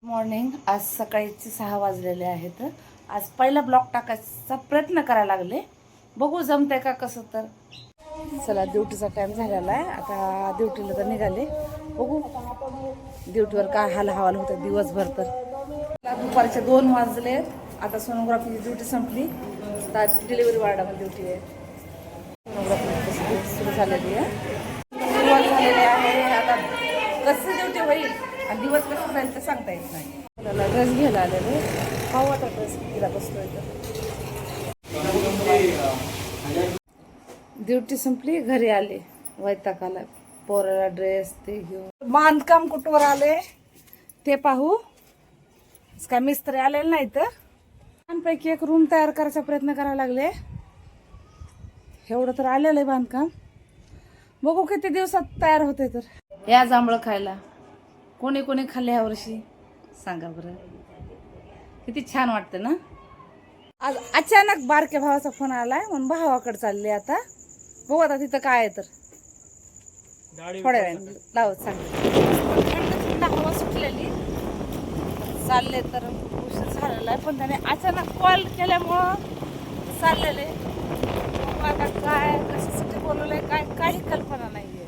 Morning. आज सकाळीचे 6 वाजलेले आहेत. आज पहिला ब्लॉग टाकायचा प्रयत्न करायला लागले, बघू जमतंय का कसं. तर चला, ड्युटीचा टाईम झालेला आहे. आता ड्युटीला तर निघाले, बघू ड्युटीवर काय हाल हवाल होतं दिवसभर. तर दुपारचे 2 वाजले. आता सोनोग्राफीची ड्युटी संपली, आता डिलिव्हरी वार्डामध्ये ड्युटी आहे. सोनोग्राफी सुरू झालेली आहे, सुरुवात झालेली आहे. आता कसं ड्युटी होईल आणि दिवस कसं जाईल ते सांगता येत नाही. मला ड्रेस घ्यायला आलेले, पाहू आता ड्रेस कितीला बसतोय. तर ड्युटी संपली, घरी आले, वैताग आला. पोराला ड्रेस ते घेऊन बांधकाम कुठवर आले ते पाहू. काय मिस्त्री आलेले नाही तर छानपैकी एक रूम तयार करायचा प्रयत्न करायला लागले. एवढं तर आलेलं आहे बांधकाम, बघू किती दिवसात तयार होते. तर या जांभळं खायला कोणी कोणी खाल्ले ह्या वर्षी सांगा बरं, किती छान वाटतं ना. आज अचानक बारक्या भावाचा फोन आलाय म्हणून भावाकडे चालले. आता बघू आता तिथं काय आहे. तर थोड्या वेळाने लावत सांग. हवा सुटलेली चालले, तर उशीर झालेला आहे. पण त्याने अचानक कॉल केल्यामुळं चाललेले. आता काय कशासाठी बोलवलंय काय काही कल्पना नाहीये.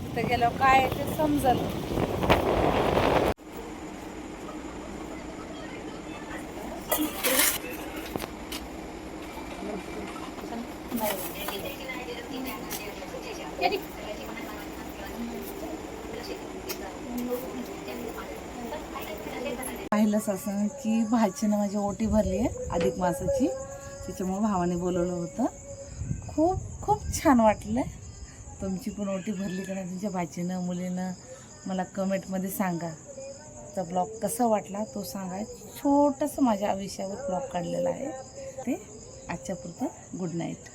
तिथे गेल्यावर काय ते समजल. पाहिलंच असं की भाचीनं माझी ओटी भरली आहे अधिक मासाची, त्याच्यामुळे भावाने बोलवलं होतं. खूप खूप छान वाटलं. तुमची पण ओटी भरली का नाही तुमच्या भाचीनं मुलीनं, मला कमेंटमध्ये सांगा. तर ब्लॉग कसा वाटला तो सांगा. छोटंसं माझ्या आयुष्यावर ब्लॉग काढलेला आहे ते. आजच्या पुरतं गुड नाईट.